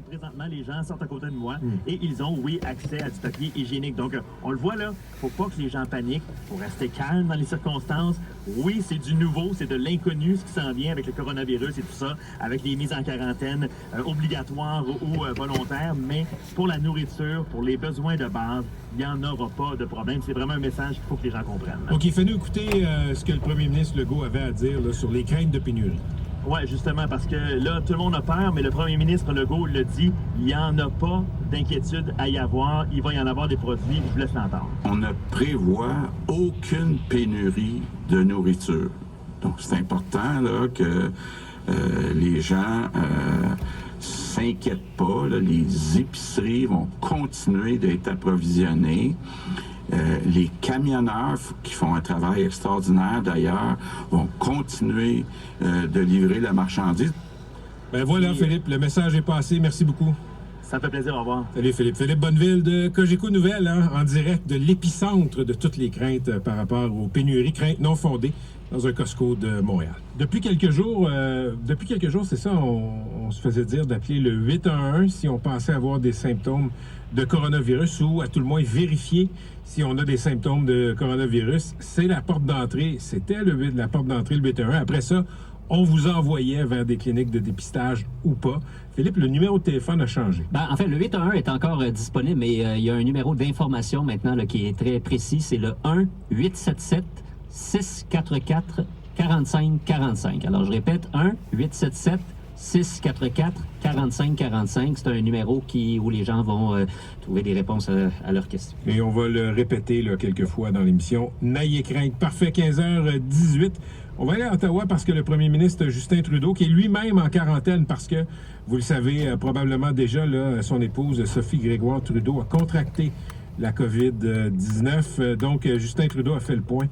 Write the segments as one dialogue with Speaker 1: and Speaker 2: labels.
Speaker 1: présentement, les gens sortent à côté de moi et ils ont, oui, accès à du papier hygiénique. Donc, on le voit là, faut pas que les gens paniquent, faut rester calme dans les circonstances. Oui, c'est du nouveau, c'est de l'inconnu ce qui s'en vient avec le coronavirus et tout ça, avec les mises en quarantaine obligatoires ou volontaires, mais pour la nourriture, pour les besoins de base, il n'y en aura pas de problème. C'est vraiment un message qu'il faut que les gens comprennent.
Speaker 2: OK, fais-nous écouter ce que le premier ministre Legault avait à dire là, sur les craintes de pénurie.
Speaker 1: Oui, justement, parce que là, tout le monde a peur, mais le premier ministre Legault le dit, il n'y en a pas d'inquiétude à y avoir. Il va y en avoir des produits, je vous laisse l'entendre.
Speaker 3: On ne prévoit aucune pénurie de nourriture. Donc, c'est important là, que les gens s'inquiètent pas. Là, les épiceries vont continuer d'être approvisionnées. Les camionneurs qui font un travail extraordinaire, d'ailleurs, vont continuer de livrer la marchandise.
Speaker 2: Ben voilà, Philippe, le message est passé. Merci beaucoup.
Speaker 1: Ça me fait plaisir, au revoir.
Speaker 2: Salut Philippe. Philippe Bonneville de Cogeco Nouvelles, hein, en direct de l'épicentre de toutes les craintes par rapport aux pénuries, craintes non fondées dans un Costco de Montréal. Depuis quelques jours, c'est ça, on se faisait dire d'appeler le 811 si on pensait avoir des symptômes de coronavirus ou à tout le moins vérifier si on a des symptômes de coronavirus. C'est la porte d'entrée. C'était la porte d'entrée, le 811. Après ça, on vous envoyait vers des cliniques de dépistage ou pas. Philippe, le numéro de téléphone a changé.
Speaker 4: En fait, le 811 est encore disponible, mais il y a un numéro d'information maintenant là, qui est très précis. C'est le 1-877-644-4545. Alors, je répète, 1-877-644-4545. C'est un numéro où les gens vont trouver des réponses à leurs questions.
Speaker 2: Et on va le répéter là, quelques fois dans l'émission. N'ayez crainte. Parfait, 15h18. On va aller à Ottawa parce que le premier ministre Justin Trudeau, qui est lui-même en quarantaine parce que, vous le savez probablement déjà, là, son épouse Sophie Grégoire Trudeau a contracté la COVID-19. Donc, Justin Trudeau a fait le point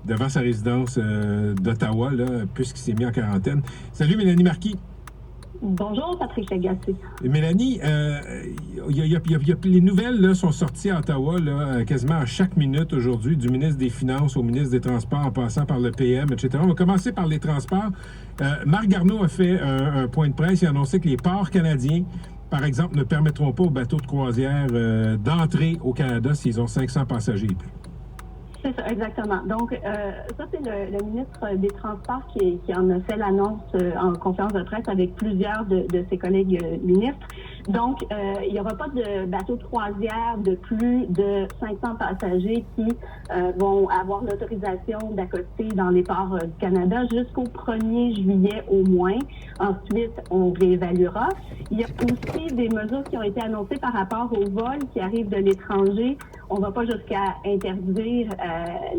Speaker 2: devant sa résidence d'Ottawa, là, puisqu'il s'est mis en quarantaine. Salut Mélanie Marquis.
Speaker 5: Bonjour, Patrick Lagacé.
Speaker 2: Mélanie, les nouvelles là, sont sorties à Ottawa là, quasiment à chaque minute aujourd'hui, du ministre des Finances au ministre des Transports, en passant par le PM, etc. On va commencer par les transports. Marc Garneau a fait un point de presse et a annoncé que les ports canadiens, par exemple, ne permettront pas aux bateaux de croisière d'entrer au Canada s'ils ont 500 passagers et plus.
Speaker 5: C'est ça, exactement. Donc, ça, c'est le ministre des Transports qui en a fait l'annonce en conférence de presse avec plusieurs de ses collègues ministres. Donc, il n'y aura pas de bateaux de croisière de plus de 500 passagers qui vont avoir l'autorisation d'accoster dans les ports du Canada jusqu'au 1er juillet au moins. Ensuite, on réévaluera. Il y a aussi des mesures qui ont été annoncées par rapport aux vols qui arrivent de l'étranger. On ne va pas jusqu'à interdire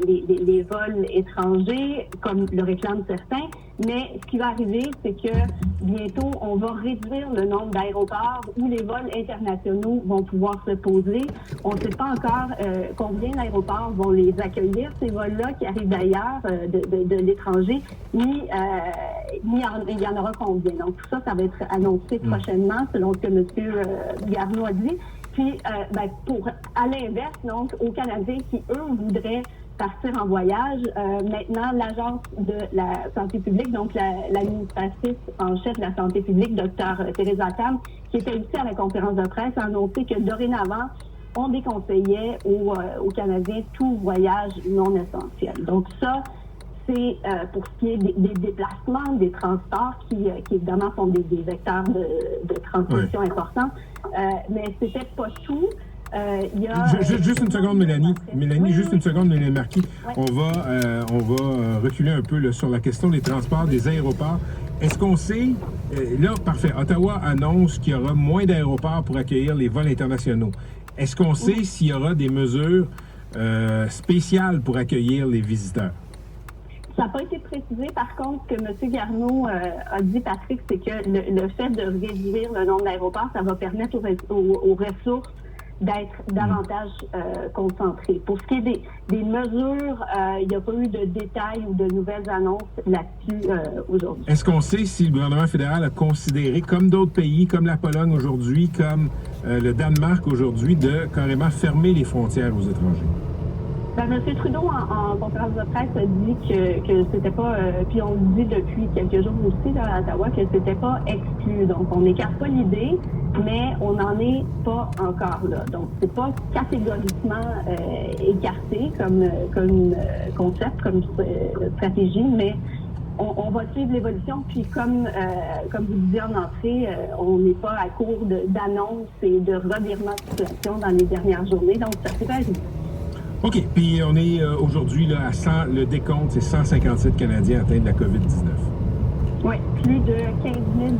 Speaker 5: les vols étrangers, comme le réclament certains, mais ce qui va arriver, c'est que bientôt, on va réduire le nombre d'aéroports où les vols internationaux vont pouvoir se poser. On ne sait pas encore combien d'aéroports vont les accueillir, ces vols-là qui arrivent d'ailleurs, de l'étranger, ni il y en aura combien. Donc, tout ça, ça va être annoncé prochainement, selon ce que M. Garneau a dit. Puis, à l'inverse, donc, aux Canadiens qui, eux, voudraient partir en voyage, maintenant, l'Agence de la santé publique, donc l'administratrice en chef de la santé publique, Dr. Theresa Tam, qui était aussi à la conférence de presse, a annoncé que dorénavant, on déconseillait aux Canadiens tout voyage non essentiel. Donc ça, c'est pour ce qui est des déplacements, des transports qui évidemment sont des vecteurs de transmission importants. Mais c'était pas tout.
Speaker 2: Juste une seconde, Mélanie. Mélanie, juste une seconde, Mélanie Marquis.
Speaker 5: Ouais.
Speaker 2: On va reculer un peu là, sur la question des transports, des aéroports. Est-ce qu'on sait... là, parfait. Ottawa annonce qu'il y aura moins d'aéroports pour accueillir les vols internationaux. Est-ce qu'on sait s'il y aura des mesures spéciales pour accueillir les visiteurs?
Speaker 5: Ça n'a pas été précisé. Par contre, ce que M. Garneau a dit, Patrick, c'est que le fait de réduire le nombre d'aéroports, ça va permettre aux ressources d'être davantage concentrées. Pour ce qui est des mesures, il n'y a pas eu de détails ou de nouvelles annonces là-dessus aujourd'hui.
Speaker 2: Est-ce qu'on sait si le gouvernement fédéral a considéré, comme d'autres pays, comme la Pologne aujourd'hui, comme le Danemark aujourd'hui, de carrément fermer les frontières aux étrangers?
Speaker 5: M. Trudeau, en conférence de presse, a dit que c'était pas, puis on le dit depuis quelques jours aussi là, à Ottawa, que c'était pas exclu. Donc, on n'écarte pas l'idée, mais on n'en est pas encore là. Donc, c'est pas catégoriquement écarté comme concept, comme stratégie, mais on va suivre l'évolution. Puis, comme vous disiez en entrée, on n'est pas à court d'annonces et de revirements de situation dans les dernières journées. Donc, ça peut arriver.
Speaker 2: OK. Puis, on est aujourd'hui là, à 100, le décompte, c'est 157 Canadiens atteints de la COVID-19.
Speaker 5: Oui, plus de 15 000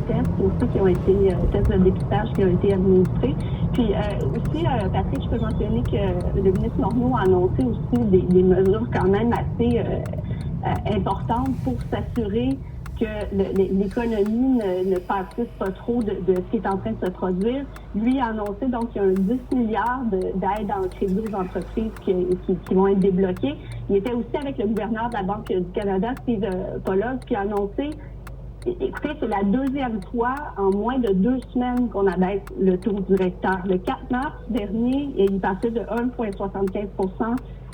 Speaker 5: tests aussi qui ont été, tests de dépistage qui ont été administrés. Puis aussi, Patrick, je peux mentionner que le ministre Morneau a annoncé aussi des mesures quand même assez importantes pour s'assurer que l'économie ne pâtisse pas trop de ce qui est en train de se produire. Lui a annoncé donc qu'il y a 10 milliards d'aides en crédit aux entreprises qui vont être débloquées. Il était aussi avec le gouverneur de la Banque du Canada, Steve Poloz, qui a annoncé. Écoutez, c'est la deuxième fois en moins de 2 semaines qu'on abaisse le taux directeur. Le 4 mars dernier, il passait de 1,75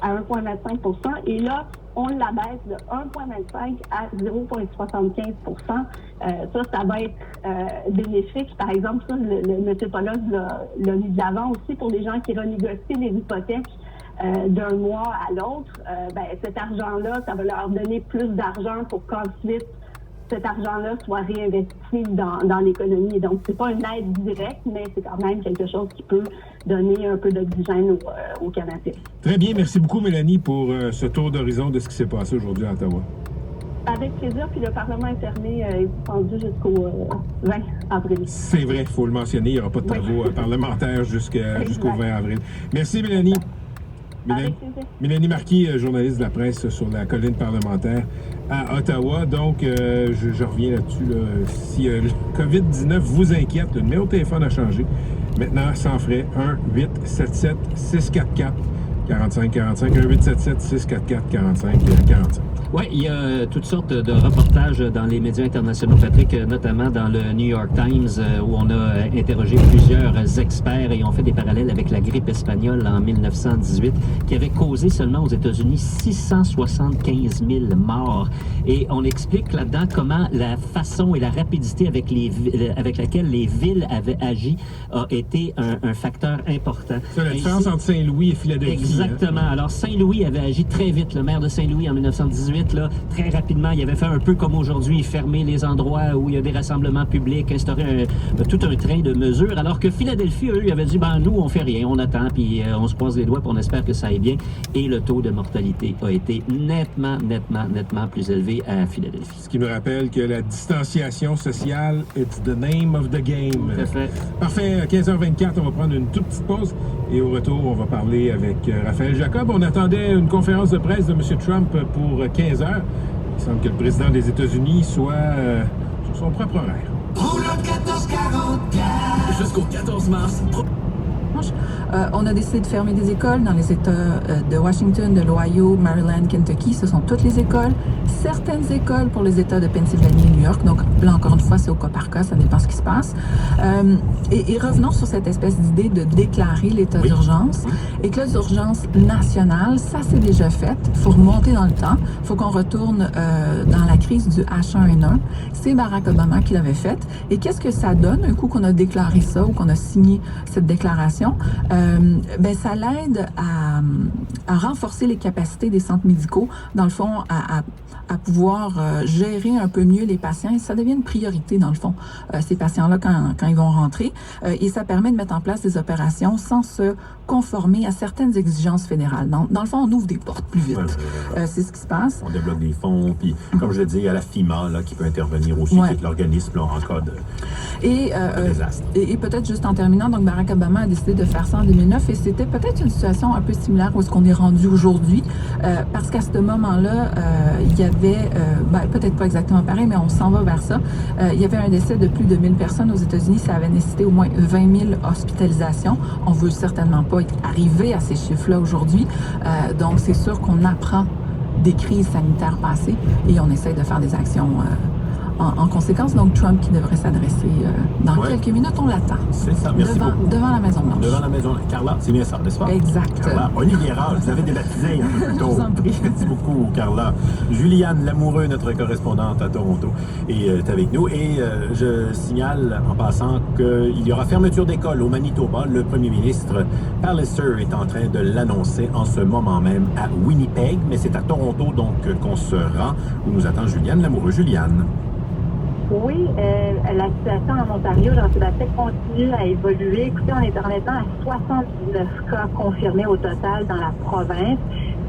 Speaker 5: à 1,25 et là, on l'abaisse de 1,25 à 0,75 Ça va être bénéfique. Par exemple, ça, le M. Poloz l'a mis de l'avant aussi pour les gens qui renégocient les hypothèques d'un mois à l'autre. Cet argent-là, ça va leur donner plus d'argent pour qu'ensuite cet argent-là soit réinvesti dans l'économie. Donc, c'est pas une aide directe, mais c'est quand même quelque chose qui peut donner un peu d'oxygène aux Canadiens.
Speaker 2: Très bien. Merci beaucoup, Mélanie, pour ce tour d'horizon de ce qui s'est passé aujourd'hui à Ottawa.
Speaker 5: Avec plaisir. Puis le Parlement est fermé est suspendu jusqu'au 20 avril.
Speaker 2: C'est vrai, il faut le mentionner. Il n'y aura pas de travaux parlementaires jusqu'au 20 avril. Merci, Mélanie. Mélanie Marquis, journaliste de la presse sur la colline parlementaire à Ottawa. Donc, je reviens là-dessus. Là. Si le COVID-19 vous inquiète, le numéro de téléphone a changé. Maintenant, sans frais, 1-877-644-4545. 1-877-644-4545.
Speaker 4: Oui, il y a toutes sortes de reportages dans les médias internationaux, Patrick, notamment dans le New York Times, où on a interrogé plusieurs experts et on fait des parallèles avec la grippe espagnole en 1918, qui avait causé seulement aux États-Unis 675 000 morts. Et on explique là-dedans comment la façon et la rapidité avec laquelle les villes avaient agi a été un facteur important.
Speaker 2: C'est la différence entre Saint-Louis et Philadelphie.
Speaker 4: Exactement. Hein? Alors, Saint-Louis avait agi très vite. Le maire de Saint-Louis, en 1918, là, très rapidement, il avait fait un peu comme aujourd'hui, fermer les endroits où il y a des rassemblements publics, instaurer tout un train de mesures, alors que Philadelphie, eux, ils avaient dit, nous, on fait rien, on attend, puis on se croise les doigts, puis on espère que ça aille bien. Et le taux de mortalité a été nettement plus élevé à Philadelphie.
Speaker 2: Ce qui me rappelle que la distanciation sociale, it's the name of the game.
Speaker 4: Tout à fait.
Speaker 2: Parfait, 15h24, on va prendre une toute petite pause et au retour, on va parler avec Raphaël Jacob. On attendait une conférence de presse de M. Trump pour 15h. Il semble que le président des États-Unis soit sur son propre horaire.
Speaker 6: Roule 1444 jusqu'au 14 mars.
Speaker 7: On a décidé de fermer des écoles dans les États de Washington, de l'Ohio, Maryland, Kentucky. Ce sont toutes les écoles. Certaines écoles pour les États de Pennsylvanie et New York. Donc là, encore une fois, c'est au cas par cas. Ça dépend ce qui se passe. Et revenons sur cette espèce d'idée de déclarer l'état d'urgence. État d'urgence nationale, ça c'est déjà fait. Il faut remonter dans le temps. Il faut qu'on retourne dans la crise du H1N1. C'est Barack Obama qui l'avait fait. Et qu'est-ce que ça donne un coup qu'on a déclaré ça ou qu'on a signé cette déclaration? Ça l'aide à renforcer les capacités des centres médicaux, dans le fond, à pouvoir gérer un peu mieux les patients. Et ça devient une priorité, dans le fond, ces patients-là, quand ils vont rentrer. Et ça permet de mettre en place des opérations sans se conformer à certaines exigences fédérales. Dans le fond, on ouvre des portes plus vite. C'est ce qui se passe.
Speaker 8: On débloque des fonds, puis comme je le dis, il y a la FIMA là, qui peut intervenir aussi, qui est l'organisme là, en cas de désastre. Et peut-être juste en terminant, donc Barack Obama a décidé de faire ça en 2009 et c'était peut-être une situation un peu similaire où est-ce qu'on est rendu aujourd'hui, parce qu'à ce moment-là, il y avait, peut-être pas exactement pareil, mais on s'en va vers ça. Il y avait un décès de plus de 1000 personnes aux États-Unis. Ça avait nécessité au moins 20 000 hospitalisations. On veut certainement pas arriver à ces chiffres-là aujourd'hui. Donc, c'est sûr qu'on apprend des crises sanitaires passées et on essaie de faire des actions
Speaker 7: en conséquence. Donc, Trump qui devrait s'adresser dans quelques minutes, on l'attend.
Speaker 8: C'est ça, merci beaucoup.
Speaker 7: Devant la Maison-Blanche.
Speaker 8: Devant la Maison. Carla, c'est bien ça, n'est-ce pas?
Speaker 7: Exact.
Speaker 8: Carla Oliviera, je vous avais débaptisé un peu plus tôt.
Speaker 7: Je vous en prie.
Speaker 8: Merci beaucoup, Carla. Juliane Lamoureux, notre correspondante à Toronto, est avec nous. Et je signale en passant qu'il y aura fermeture d'école au Manitoba. Le premier ministre Pallister est en train de l'annoncer en ce moment même à Winnipeg, mais c'est à Toronto donc qu'on se rend, où nous attend Juliane Lamoureux. Juliane.
Speaker 5: Oui, la situation en Ontario, Jean-Sébastien, continue à évoluer. Écoutez, on est maintenant à 79 cas confirmés au total dans la province.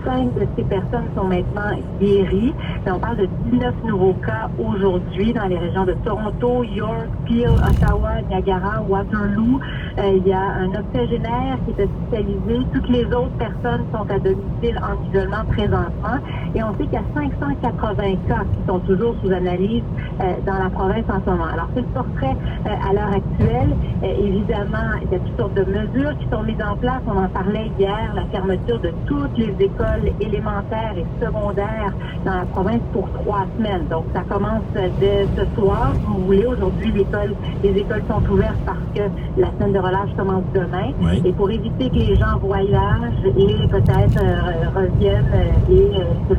Speaker 5: 5 de ces personnes sont maintenant guéries. Mais on parle de 19 nouveaux cas aujourd'hui dans les régions de Toronto, York, Peel, Ottawa, Niagara, Waterloo. Il y a un octogénaire qui est hospitalisé. Toutes les autres personnes sont à domicile en isolement présentement. Et on sait qu'il y a 580 cas qui sont toujours sous analyse dans la province en ce moment. Alors, c'est le portrait à l'heure actuelle. Évidemment, il y a toutes sortes de mesures qui sont mises en place. On en parlait hier, la fermeture de toutes les écoles élémentaires et secondaires dans la province pour 3 semaines. Donc, ça commence dès ce soir. Si vous voulez, aujourd'hui, les écoles sont ouvertes parce que la semaine de relâche commence demain. Oui. Et pour éviter que les gens voyagent et peut-être reviennent et que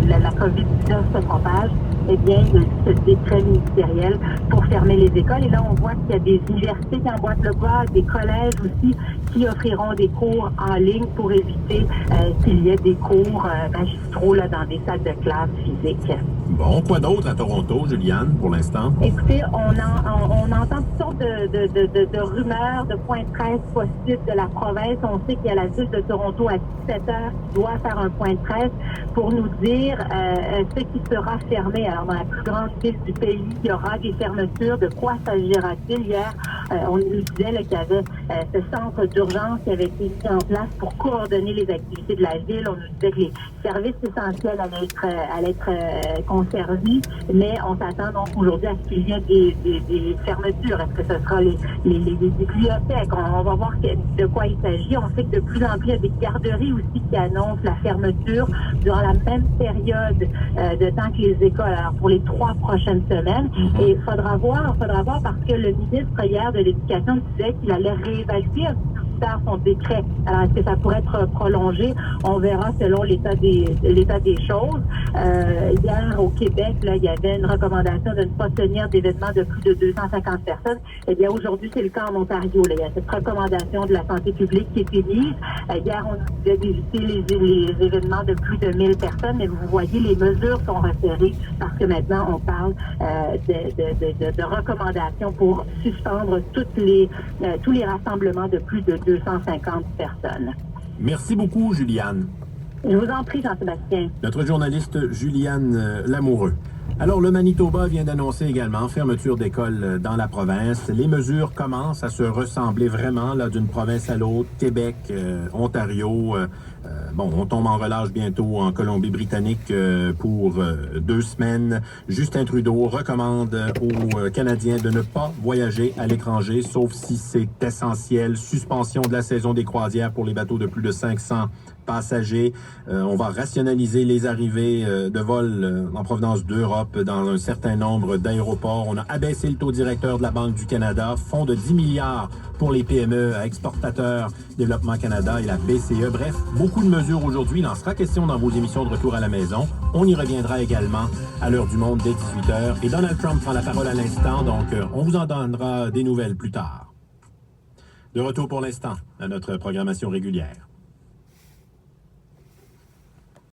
Speaker 5: la COVID-19 se propage, eh bien, il y a ce décret ministériel pour fermer les écoles. Et là, on voit qu'il y a des universités qui emboîtent le pas, des collèges aussi qui offriront des cours en ligne pour éviter qu'il y ait des cours magistraux là, dans des salles de classe physiques.
Speaker 8: Bon, quoi d'autre à Toronto, Juliane, pour l'instant?
Speaker 5: Écoutez, on entend toutes sortes de rumeurs, de points de presse possibles de la province. On sait qu'il y a la ville de Toronto à 17h qui doit faire un point de presse pour nous dire ce qui sera fermé. Alors, dans la plus grande ville du pays, il y aura des fermetures. De quoi s'agira-t-il? Hier, on nous disait qu'il y avait ce centre d'urgence qui avait été mis en place pour coordonner les activités de la ville. On nous disait que les services essentiels allaient être conservés, mais on s'attend donc aujourd'hui à ce qu'il y ait des fermetures. Est-ce que ce sera les bibliothèques? On va voir de quoi il s'agit. On sait que de plus en plus, il y a des garderies aussi qui annoncent la fermeture durant la même période de temps que les écoles. Alors, pour les 3 prochaines semaines. Et il faudra voir parce que le ministre hier de l'Éducation disait qu'il allait réévaluer son décret. Alors, est-ce que ça pourrait être prolongé? On verra selon l'état des choses. Hier, au Québec, là, il y avait une recommandation de ne pas tenir d'événements de plus de 250 personnes. Eh bien, aujourd'hui, c'est le cas en Ontario. Là. Il y a cette recommandation de la santé publique qui est émise. Hier, on disait d'éviter les événements de plus de 1000 personnes, mais vous voyez, les mesures sont resserrées parce que maintenant, on parle de recommandations pour suspendre tous les rassemblements de plus de 250 personnes.
Speaker 8: Merci beaucoup, Juliane.
Speaker 5: Je vous en prie, Jean-Sébastien.
Speaker 8: Notre journaliste Juliane Lamoureux. Alors, le Manitoba vient d'annoncer également fermeture d'écoles dans la province. Les mesures commencent à se ressembler vraiment là d'une province à l'autre. Québec, Ontario. On tombe en relâche bientôt en Colombie-Britannique pour 2 semaines. Justin Trudeau recommande aux Canadiens de ne pas voyager à l'étranger, sauf si c'est essentiel. Suspension de la saison des croisières pour les bateaux de plus de 500 passagers. On va rationaliser les arrivées de vols en provenance d'Europe dans un certain nombre d'aéroports. On a abaissé le taux directeur de la Banque du Canada, fonds de 10 milliards pour les PME à exportateurs, Développement Canada et la BCE. Bref, beaucoup de mesures aujourd'hui. Il en sera question dans vos émissions de retour à la maison. On y reviendra également à l'heure du monde dès 18h. Et Donald Trump prend la parole à l'instant, donc on vous en donnera des nouvelles plus tard. De retour pour l'instant à notre programmation régulière.